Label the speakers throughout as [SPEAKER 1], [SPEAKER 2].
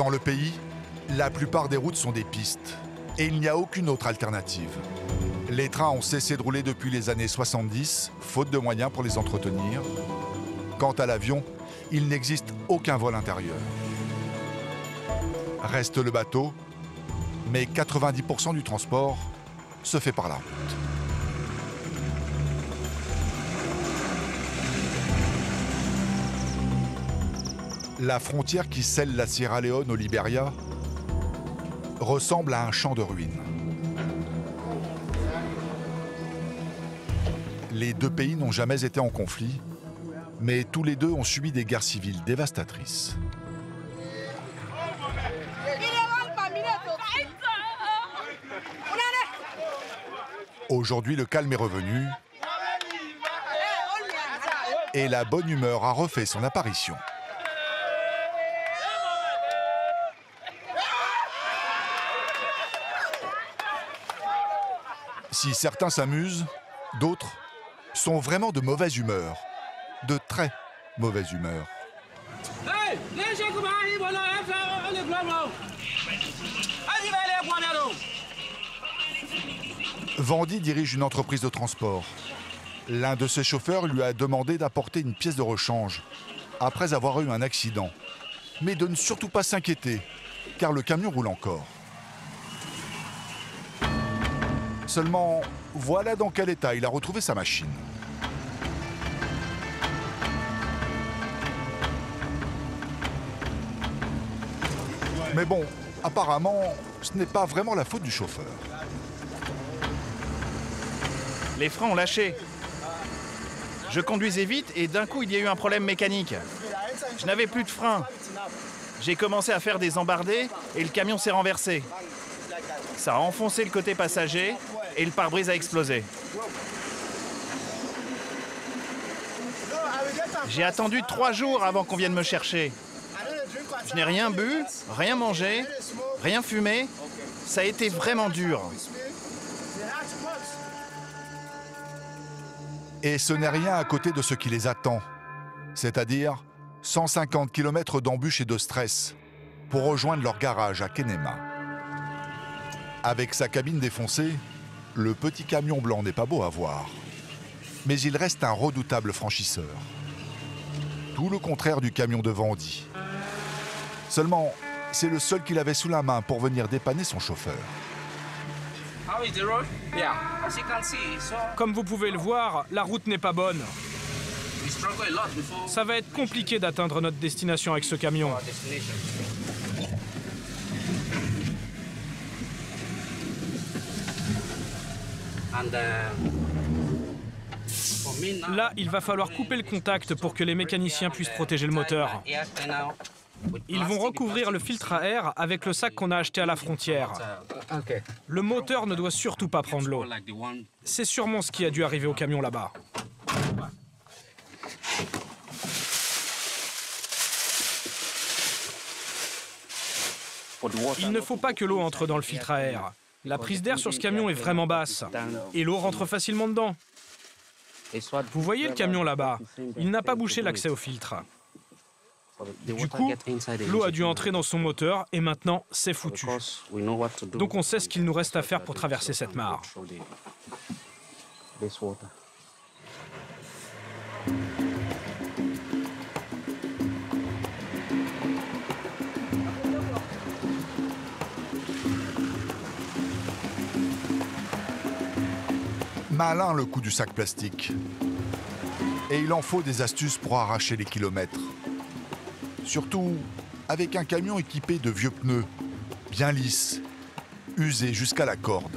[SPEAKER 1] Dans le pays, la plupart des routes sont des pistes et il n'y a aucune autre alternative. Les trains ont cessé de rouler depuis les années 70, faute de moyens pour les entretenir. Quant à l'avion, il n'existe aucun vol intérieur. Reste le bateau, mais 90% du transport se fait par la route. La frontière qui scelle la Sierra Leone au Libéria ressemble à un champ de ruines. Les deux pays n'ont jamais été en conflit, mais tous les deux ont subi des guerres civiles dévastatrices. Aujourd'hui, le calme est revenu et la bonne humeur a refait son apparition. Si certains s'amusent, d'autres sont vraiment de mauvaise humeur, de très mauvaise humeur. Vandy dirige une entreprise de transport. L'un de ses chauffeurs lui a demandé d'apporter une pièce de rechange après avoir eu un accident, mais de ne surtout pas s'inquiéter, car le camion roule encore. Seulement, voilà dans quel état il a retrouvé sa machine. Mais bon, apparemment, ce n'est pas vraiment la faute du chauffeur.
[SPEAKER 2] Les freins ont lâché. Je conduisais vite et d'un coup, il y a eu un problème mécanique. Je n'avais plus de frein. J'ai commencé à faire des embardées et le camion s'est renversé. Ça a enfoncé le côté passager et le pare-brise a explosé. J'ai attendu 3 jours avant qu'on vienne me chercher. Je n'ai rien bu, rien mangé, rien fumé. Ça a été vraiment dur.
[SPEAKER 1] Et ce n'est rien à côté de ce qui les attend, c'est-à-dire 150 km d'embûches et de stress pour rejoindre leur garage à Kenema. Avec sa cabine défoncée, le petit camion blanc n'est pas beau à voir, mais il reste un redoutable franchisseur. Tout le contraire du camion de Vandy. Seulement, c'est le seul qu'il avait sous la main pour venir dépanner son chauffeur.
[SPEAKER 3] Comme vous pouvez le voir, la route n'est pas bonne. Ça va être compliqué d'atteindre notre destination avec ce camion. Là, il va falloir couper le contact pour que les mécaniciens puissent protéger le moteur. Ils vont recouvrir le filtre à air avec le sac qu'on a acheté à la frontière. Le moteur ne doit surtout pas prendre l'eau. C'est sûrement ce qui a dû arriver au camion là-bas. Il ne faut pas que l'eau entre dans le filtre à air. La prise d'air sur ce camion est vraiment basse et l'eau rentre facilement dedans. Vous voyez le camion là-bas? Il n'a pas bouché l'accès au filtre. Du coup, l'eau a dû entrer dans son moteur et maintenant, c'est foutu. Donc on sait ce qu'il nous reste à faire pour traverser cette mare.
[SPEAKER 1] Malin le coup du sac plastique. Et il en faut des astuces pour arracher les kilomètres. Surtout avec un camion équipé de vieux pneus, bien lisses, usés jusqu'à la corde.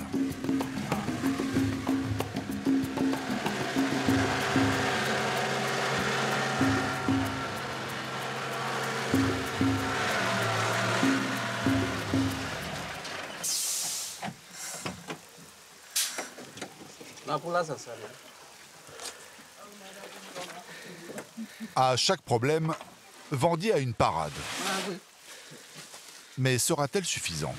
[SPEAKER 1] À chaque problème, Vandy a une parade. Mais sera-t-elle suffisante?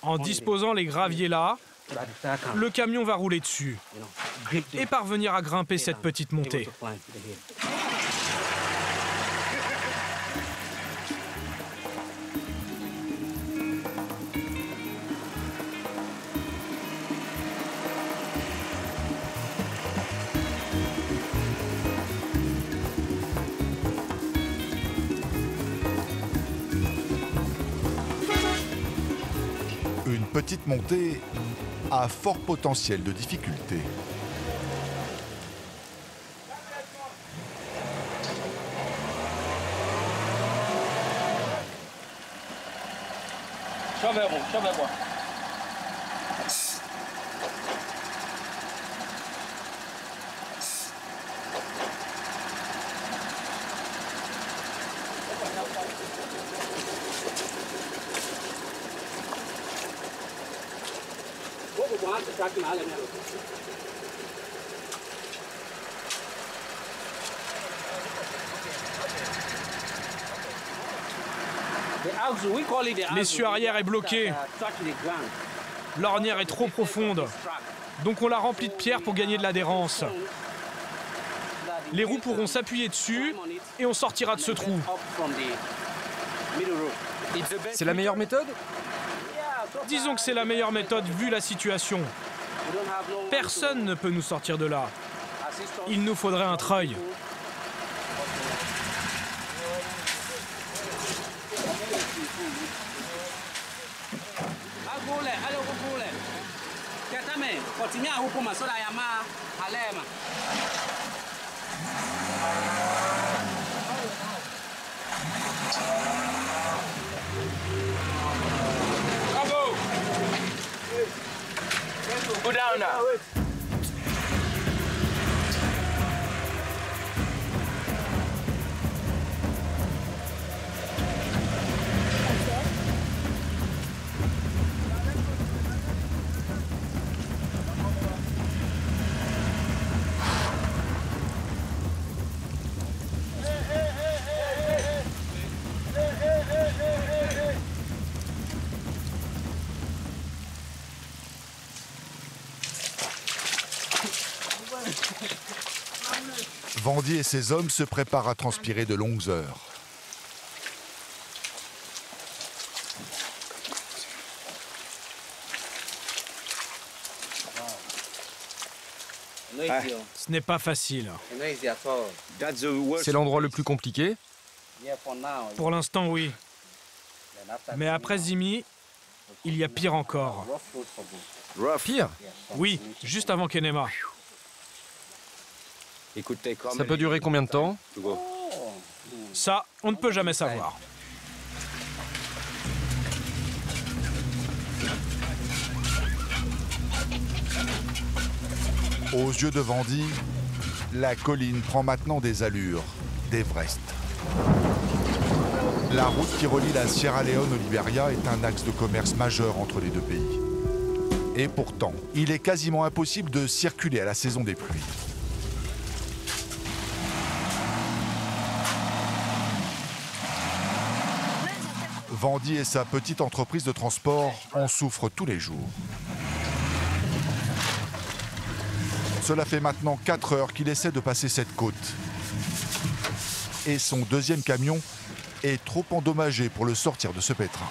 [SPEAKER 3] En disposant les graviers là, le camion va rouler dessus et parvenir à grimper cette petite montée.
[SPEAKER 1] Une petite montée à fort potentiel de difficulté. L'essieu arrière est bloqué. L'ornière est trop profonde. Donc on l'a remplie de pierres pour gagner de l'adhérence. Les roues pourront s'appuyer dessus et on sortira de ce trou.
[SPEAKER 4] C'est la meilleure méthode?
[SPEAKER 3] Disons que c'est la meilleure méthode vu la situation. Personne ne peut nous sortir de là. Il nous faudrait un treuil.
[SPEAKER 2] Bravo! Go down now.
[SPEAKER 1] Vandy et ses hommes se préparent à transpirer de longues heures.
[SPEAKER 3] Ce n'est pas facile.
[SPEAKER 4] C'est l'endroit le plus compliqué?
[SPEAKER 3] Pour l'instant, oui. Mais après Zimi, il y a pire encore.
[SPEAKER 4] Pire?
[SPEAKER 3] Oui, juste avant Kenema.
[SPEAKER 4] Ça peut durer combien de temps?
[SPEAKER 3] Ça, on ne peut jamais savoir.
[SPEAKER 1] Aux yeux de Vandy, la colline prend maintenant des allures d'Everest. La route qui relie la Sierra Leone au Libéria est un axe de commerce majeur entre les deux pays. Et pourtant, il est quasiment impossible de circuler à la saison des pluies. Vandy et sa petite entreprise de transport en souffrent tous les jours. Cela fait maintenant 4 heures qu'il essaie de passer cette côte. Et son deuxième camion est trop endommagé pour le sortir de ce pétrin.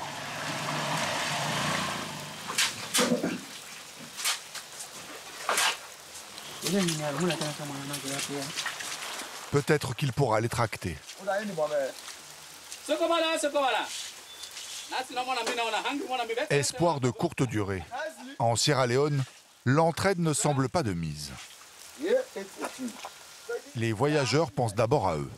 [SPEAKER 1] Peut-être qu'il pourra les tracter. Espoir de courte durée. En Sierra Leone, l'entraide ne semble pas de mise. Les voyageurs pensent d'abord à eux.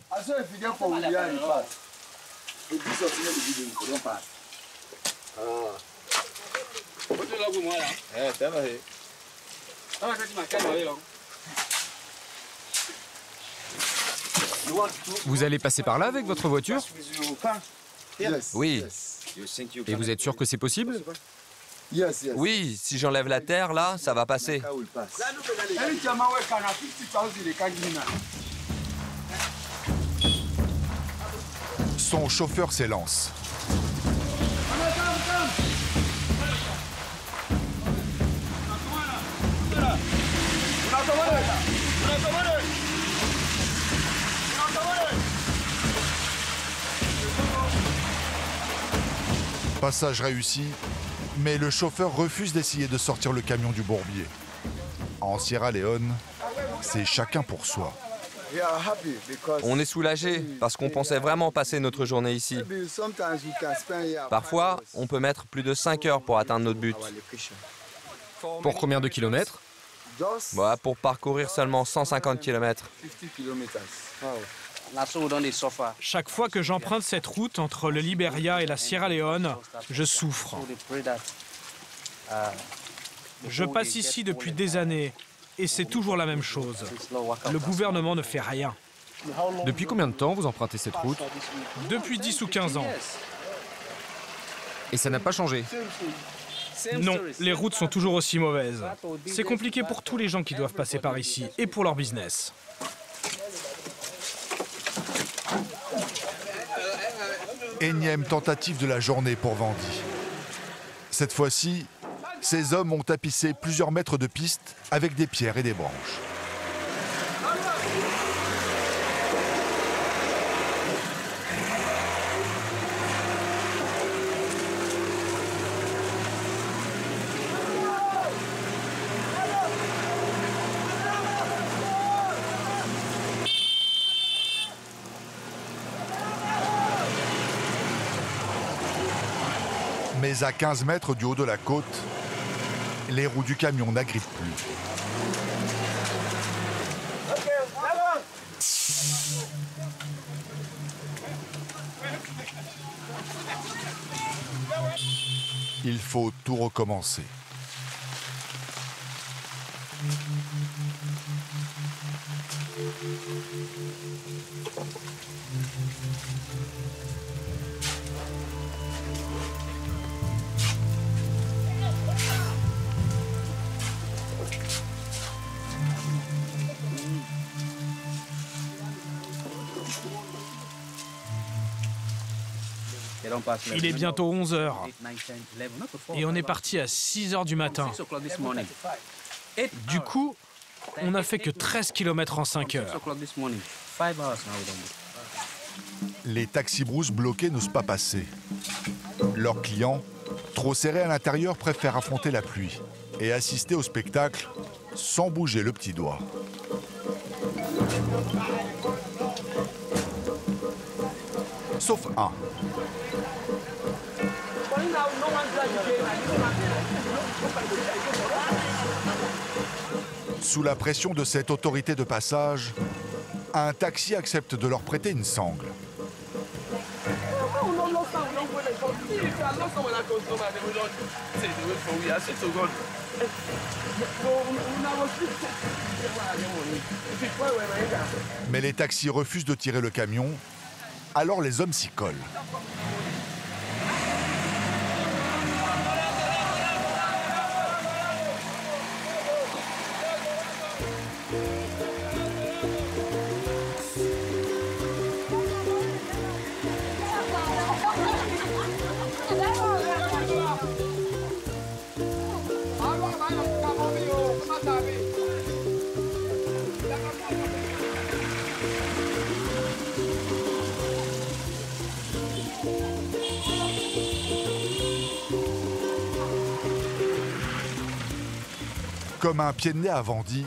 [SPEAKER 4] Vous allez passer par là avec votre voiture? Oui. Et vous êtes sûr que c'est possible? Oui, si j'enlève la terre, là, ça va passer.
[SPEAKER 1] Son chauffeur s'élance. Passage réussi, mais le chauffeur refuse d'essayer de sortir le camion du bourbier. En Sierra Leone, c'est chacun pour soi.
[SPEAKER 4] On est soulagé parce qu'on pensait vraiment passer notre journée ici. Parfois, on peut mettre plus de 5 heures pour atteindre notre but.
[SPEAKER 5] Pour combien de kilomètres?
[SPEAKER 4] Voilà, pour parcourir seulement 150 km.
[SPEAKER 3] Chaque fois que j'emprunte cette route entre le Liberia et la Sierra Leone, je souffre. Je passe ici depuis des années et c'est toujours la même chose. Le gouvernement ne fait rien.
[SPEAKER 5] Depuis combien de temps vous empruntez cette route?
[SPEAKER 3] Depuis 10 ou 15 ans.
[SPEAKER 5] Et ça n'a pas changé?
[SPEAKER 3] Non, les routes sont toujours aussi mauvaises. C'est compliqué pour tous les gens qui doivent passer par ici et pour leur business.
[SPEAKER 1] Énième tentative de la journée pour Vandy. Cette fois-ci, ces hommes ont tapissé plusieurs mètres de piste avec des pierres et des branches. Mais à 15 mètres du haut de la côte, les roues du camion n'agrippent plus. Il faut tout recommencer.
[SPEAKER 3] Il est bientôt 11 h et on est parti à 6 h du matin. Du coup, on n'a fait que 13 km en 5 heures.
[SPEAKER 1] Les taxis-brousses bloqués n'osent pas passer. Leurs clients, trop serrés à l'intérieur, préfèrent affronter la pluie et assister au spectacle sans bouger le petit doigt. Sauf un. Sous la pression de cette autorité de passage, un taxi accepte de leur prêter une sangle. Mais les taxis refusent de tirer le camion, alors les hommes s'y collent. Comme un pied de nez à Vandy,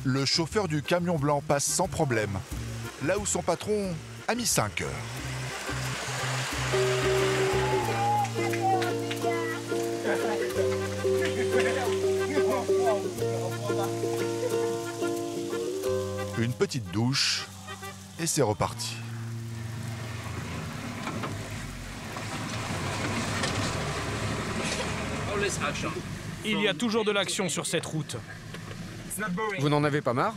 [SPEAKER 1] le chauffeur du camion blanc passe sans problème, là où son patron a mis 5 heures. Une petite douche et c'est reparti.
[SPEAKER 3] Il y a toujours de l'action sur cette route.
[SPEAKER 5] Vous n'en avez pas marre?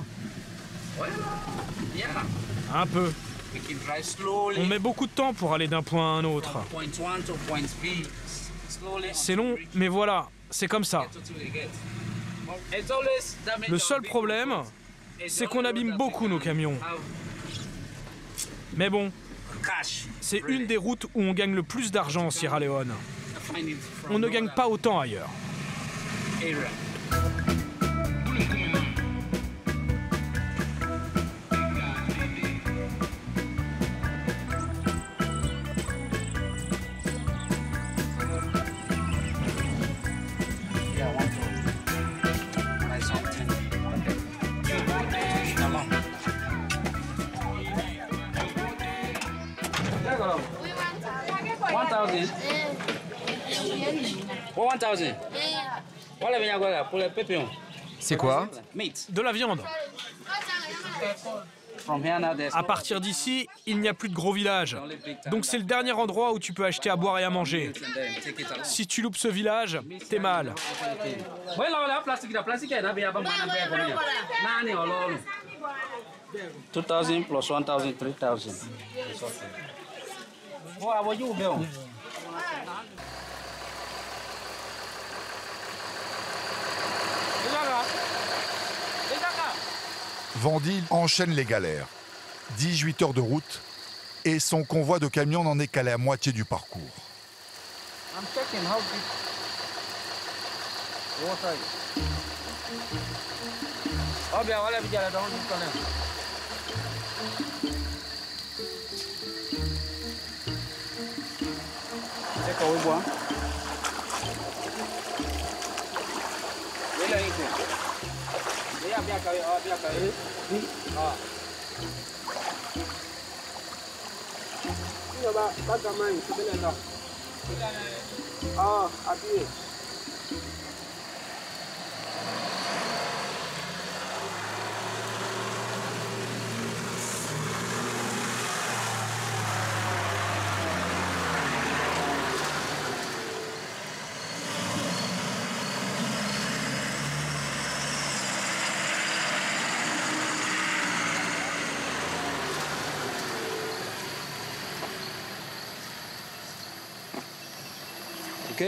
[SPEAKER 3] Un peu. On met beaucoup de temps pour aller d'un point à un autre. C'est long, mais voilà, c'est comme ça. Le seul problème, c'est qu'on abîme beaucoup nos camions. Mais bon, c'est une des routes où on gagne le plus d'argent en Sierra Leone. On ne gagne pas autant ailleurs.
[SPEAKER 5] C'est quoi?
[SPEAKER 3] De la viande. À partir d'ici, il n'y a plus de gros villages. Donc c'est le dernier endroit où tu peux acheter à boire et à manger. Si tu loupes ce village, t'es mal.
[SPEAKER 1] Vandil enchaîne les galères. 18 heures de route et son convoi de camions n'en est qu'à la moitié du parcours.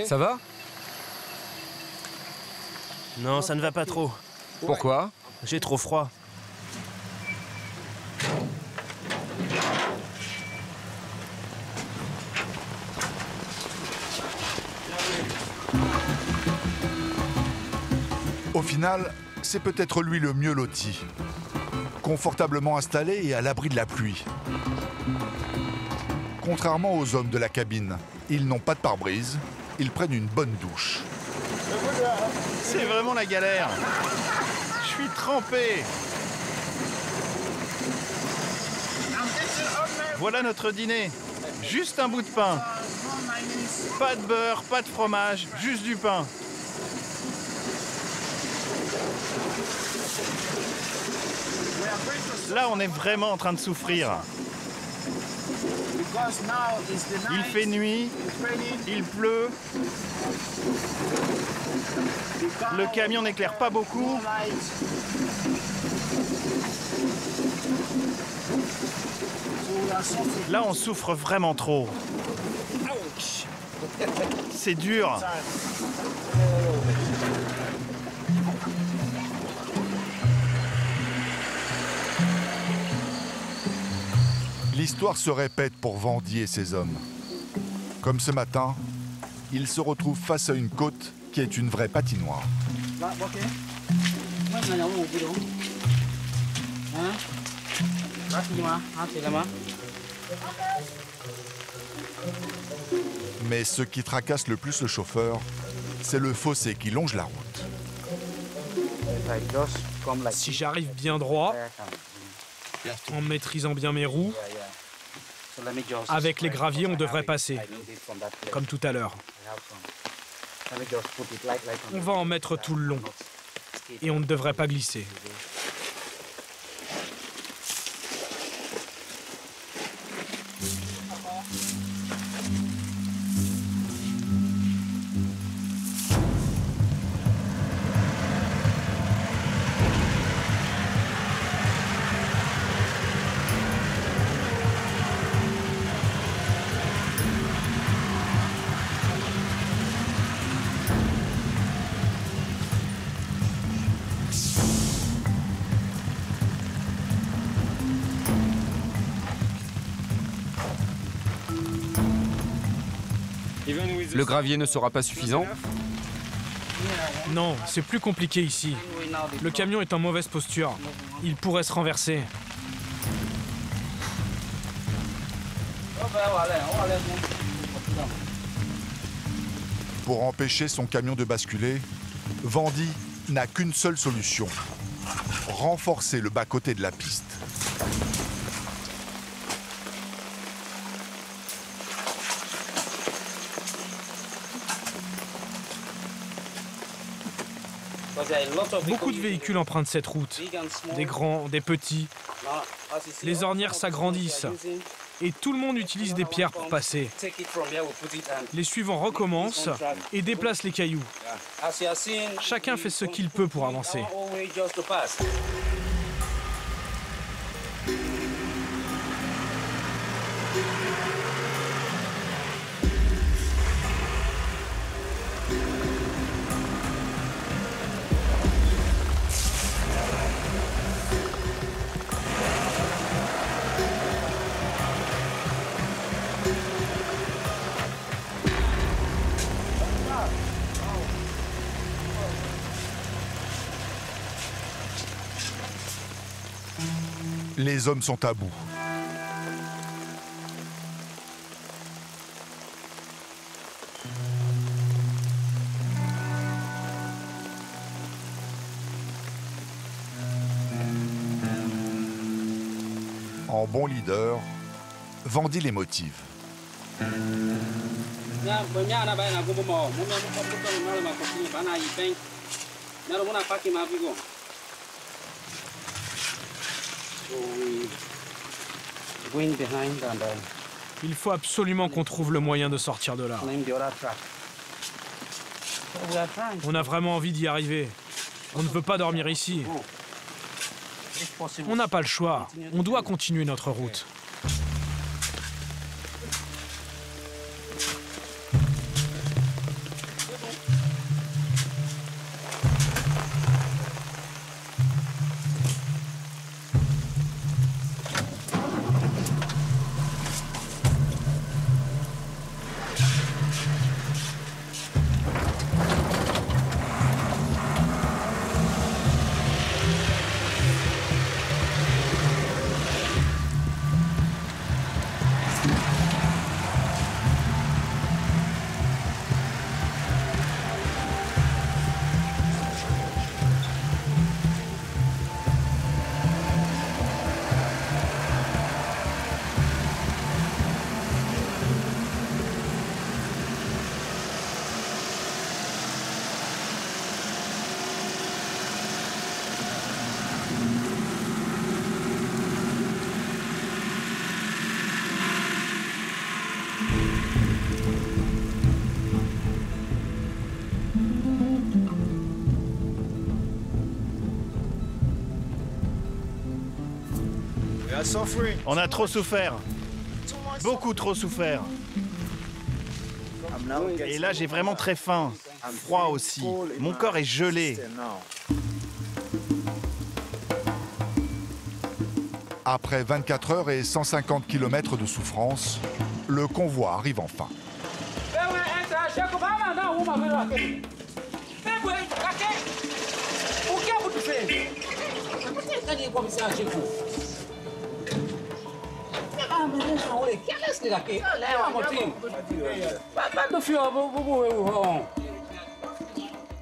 [SPEAKER 5] Ça va?
[SPEAKER 2] Non, ça ne va pas trop.
[SPEAKER 5] Pourquoi?
[SPEAKER 2] J'ai trop froid.
[SPEAKER 1] Au final, c'est peut-être lui le mieux loti. Confortablement installé et à l'abri de la pluie. Contrairement aux hommes de la cabine, ils n'ont pas de pare-brise, ils prennent une bonne douche.
[SPEAKER 2] C'est vraiment la galère. Je suis trempé. Voilà notre dîner. Juste un bout de pain. Pas de beurre, pas de fromage, juste du pain. Là, on est vraiment en train de souffrir. Il fait nuit, il pleut. Le camion n'éclaire pas beaucoup. Là, on souffre vraiment trop. C'est dur.
[SPEAKER 1] L'histoire se répète pour Vandy et ses hommes. Comme ce matin, ils se retrouvent face à une côte qui est une vraie patinoire. Mais ce qui tracasse le plus le chauffeur, c'est le fossé qui longe la route.
[SPEAKER 3] Si j'arrive bien droit, en maîtrisant bien mes roues, avec les graviers, on devrait passer, comme tout à l'heure. On va en mettre tout le long, et on ne devrait pas glisser.
[SPEAKER 5] Le gravier ne sera pas suffisant?
[SPEAKER 3] Non, c'est plus compliqué ici. Le camion est en mauvaise posture. Il pourrait se renverser.
[SPEAKER 1] Pour empêcher son camion de basculer, Vandy n'a qu'une seule solution: renforcer le bas-côté de la piste.
[SPEAKER 3] Beaucoup de véhicules empruntent cette route. Des grands, des petits. Les ornières s'agrandissent. Et tout le monde utilise des pierres pour passer. Les suivants recommencent et déplacent les cailloux. Chacun fait ce qu'il peut pour avancer.
[SPEAKER 1] Les hommes sont à bout. En bon leader, Vandy les motive.
[SPEAKER 3] Il faut absolument qu'on trouve le moyen de sortir de là. On a vraiment envie d'y arriver. On ne peut pas dormir ici. On n'a pas le choix. On doit continuer notre route.
[SPEAKER 2] On a trop souffert. Beaucoup trop souffert. Et là, j'ai vraiment très faim. Froid aussi. Mon corps est gelé.
[SPEAKER 1] Après 24 heures et 150 km de souffrance, le convoi arrive enfin.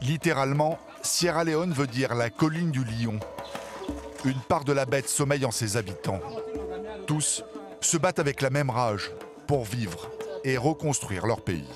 [SPEAKER 1] Littéralement, Sierra Leone veut dire la colline du lion. Une part de la bête sommeille en ses habitants. Tous se battent avec la même rage pour vivre et reconstruire leur pays.